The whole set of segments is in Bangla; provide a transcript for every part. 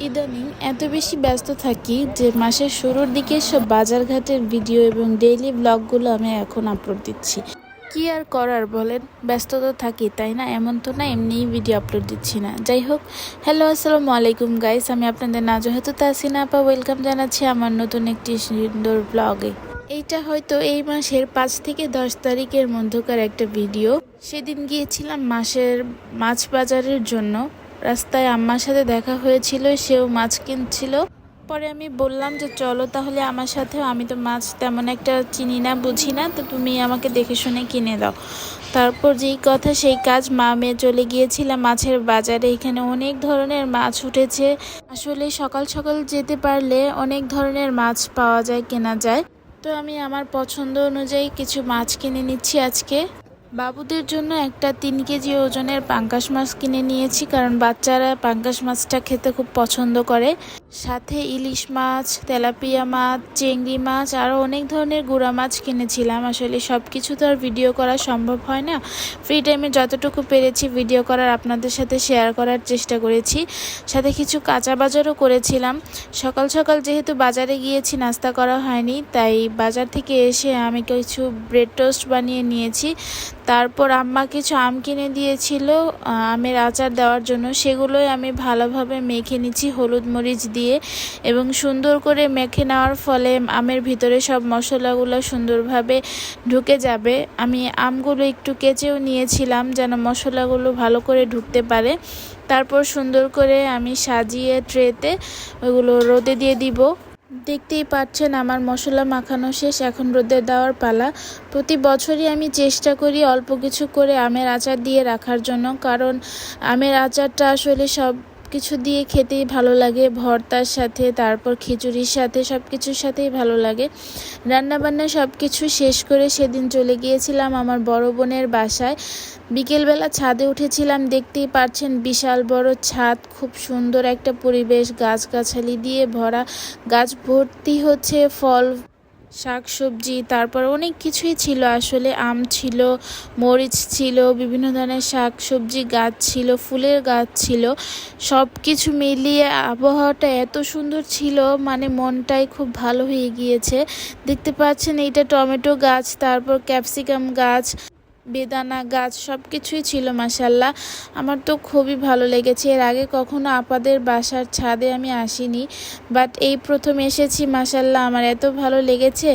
ইদানিং এত বেশি ব্যস্ত থাকি যে মাসের শুরুর দিকে সব বাজারঘাটের ভিডিও এবং ডেইলি ব্লগগুলো আমি এখন আপলোড দিচ্ছি। কি আর করার বলেন, ব্যস্ত তো থাকি, তাই না? এমন তো না এমনিই ভিডিও আপলোড দিচ্ছি না। যাই হোক, হ্যালো আসসালামু আলাইকুম গাইস, আমি আপনাদের নাজহাত তাসিনা আপা ওয়েলকাম জানাচ্ছি আমার নতুন একটি সুন্দর ব্লগে। এইটা হয়তো এই মাসের 5 থেকে 10 তারিখের মধ্যকার একটা ভিডিও। সেদিন গিয়েছিলাম মাসের মাছ বাজারের জন্য। রাস্তায় আম্মার সাথে দেখা হয়েছিল, সেও মাছ কিনছিল। পরে আমি বললাম যে চলো তাহলে আমার সাথেও, আমি তো মাছ তেমন একটা চিনি না বুঝি না, তো তুমি আমাকে দেখে শুনে কিনে দাও। তারপর যেই কথা সেই কাজ, মা মেয়ে চলে গিয়েছিলাম মাছের বাজারে। এখানে অনেক ধরনের মাছ উঠেছে। আসলে সকাল সকাল যেতে পারলে অনেক ধরনের মাছ পাওয়া যায়, কেনা যায়। তো আমি আমার পছন্দ অনুযায়ী কিছু মাছ কিনে নিচ্ছি আজকে। বাবুদের জন্য একটা 3 কেজি ওজনের পাঙ্গাস মাছ কিনে নিয়েছি, কারণ বাচ্চারা পাঙ্গাস মাছটা খেতে খুব পছন্দ করে। সাথে ইলিশ মাছ, তেলাপিয়া মাছ, চিংড়ি মাছ, আরও অনেক ধরনের গুঁড়া মাছ কিনেছিলাম। আসলে সব কিছু তো আর ভিডিও করা সম্ভব হয় না। ফ্রি টাইমে যতটুকু পেরেছি ভিডিও করার, আপনাদের সাথে শেয়ার করার চেষ্টা করেছি। সাথে কিছু কাঁচা বাজারও করেছিলাম। সকাল সকাল যেহেতু বাজারে গিয়েছি, নাস্তা করা হয়নি, তাই বাজার থেকে এসে আমি কিছু ব্রেড টোস্ট বানিয়ে নিয়েছি। তারপর আম্মা কিছু আম কিনে দিয়েছিল আমের আচার দেওয়ার জন্য, সেগুলোই আমি ভালোভাবে মেখে নিচ্ছি হলুদ মরিচ দিয়ে। এবং সুন্দর করে মেখে নেওয়ার ফলে আমের ভিতরে সব মশলাগুলো সুন্দরভাবে ঢুকে যাবে। আমি আমগুলো একটু কেচেও নিয়েছিলাম যেন মশলাগুলো ভালো করে ঢুকতে পারে। তারপর সুন্দর করে আমি সাজিয়ে ট্রেতে ওইগুলো রোদে দিয়ে দিব। দেখতেই পাচ্ছেন আমার মশলা মাখানো শেষ, এখন রোদে দেওয়ার পালা। প্রতি বছরই আমি চেষ্টা করি অল্প কিছু করে আমের আচার দিয়ে রাখার জন্য, কারণ আমের আচারটা আসলে সব কিছু দিয়ে খেতেই ভালো লাগে, ভর্তার সাথে, তারপর খিচুড়ির সাথে, সব কিছুর সাথেই ভালো লাগে। রান্নাবান্না সব কিছু শেষ করে সেদিন চলে গিয়েছিলাম আমার বড় বোনের বাসায়। বিকেলবেলা ছাদে উঠেছিলাম, দেখতেই পাচ্ছেন বিশাল বড় ছাদ, খুব সুন্দর একটা পরিবেশ, গাছগাছালি দিয়ে ভরা। গাছ ভর্তি হচ্ছে ফল, শাকসবজি, তারপর অনেক কিছুই ছিল। আসলে আম ছিল, মরিচ ছিল, বিভিন্ন ধরনের শাকসবজি গাছ ছিল, ফুলের গাছ ছিল। সব কিছু মিলিয়ে আবহাওয়াটা এত সুন্দর ছিল, মানে মনটাই খুব ভালো হয়ে গিয়েছে। দেখতে পাচ্ছেন এইটা টমেটো গাছ, তারপর ক্যাপসিকাম গাছ, বেদানা গাছ, সব কিছুই ছিল মাশাল্লাহ। আমার তো খুবই ভালো লেগেছে। এর আগে কখনো আপাদের বাসার ছাদে আমি আসিনি, বাট এই প্রথম এসেছি। মাশাল্লাহ আমার এত ভালো লেগেছে।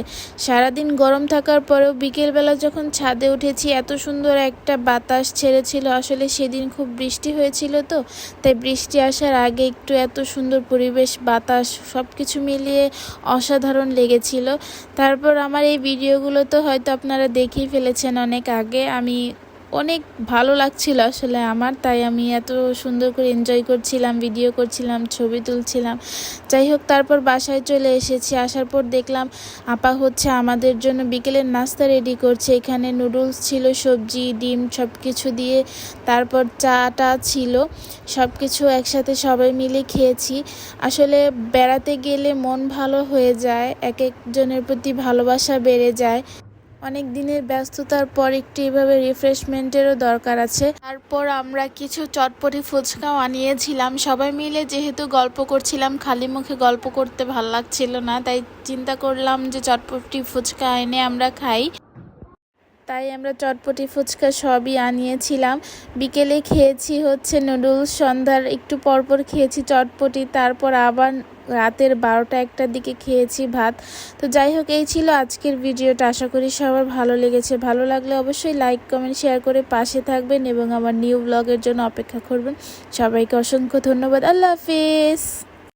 সারাদিন গরম থাকার পরেও বিকেলবেলা যখন ছাদে উঠেছি, এত সুন্দর একটা বাতাস ছেড়েছিল। আসলে সেদিন খুব বৃষ্টি হয়েছিল, তো তাই বৃষ্টি আসার আগে একটু এত সুন্দর পরিবেশ, বাতাস, সব কিছু মিলিয়ে অসাধারণ লেগেছিল। তারপর আমার এই ভিডিওগুলো তো হয়তো আপনারা দেখেই ফেলেছেন অনেক আগে। আমি অনেক ভালো লাগছিল আসলে আমার, তাই আমি এত সুন্দর করে এনজয় করছিলাম, ভিডিও করছিলাম, ছবি তুলছিলাম। যাই হোক, তারপর বাসায় চলে এসেছি। আসার পর দেখলাম আপা হচ্ছে আমাদের জন্য বিকেলের নাস্তা রেডি করছে। এখানে নুডলস ছিল, সবজি, ডিম, সব কিছু দিয়ে। তারপর চাটা ছিল, সব কিছু একসাথে সবাই মিলে খেয়েছি। আসলে বেড়াতে গেলে মন ভালো হয়ে যায়, এক একজনের প্রতি ভালোবাসা বেড়ে যায়। অনেক দিনের ব্যস্ততার পর একটু এভাবে রিফ্রেশমেন্টেরও দরকার আছে। তারপর আমরা কিছু চটপটি ফুচকাও আনিয়েছিলাম সবাই মিলে। যেহেতু গল্প করছিলাম, খালি মুখে গল্প করতে ভাল লাগছিল না, তাই চিন্তা করলাম যে চটপটি ফুচকা এনে আমরা খাই। তাই আমরা চটপটি ফুচকা সবই আনিয়েছিলাম। বিকেলে খেয়েছি হচ্ছে নুডলস, সন্ধ্যার একটু পরপর খেয়েছি চটপটি, তারপর আবার রাতের 12টা-1টার দিকে খেয়েছি ভাত। তো যাই হোক, এই ছিল আজকের ভিডিওটা। আশা করি সবার ভালো লেগেছে। ভালো লাগলে অবশ্যই লাইক, কমেন্ট, শেয়ার করে পাশে থাকবেন এবং আমার নিউ ব্লগের জন্য অপেক্ষা করবেন। সবাইকে অসংখ্য ধন্যবাদ। আল্লাহ হাফিজ।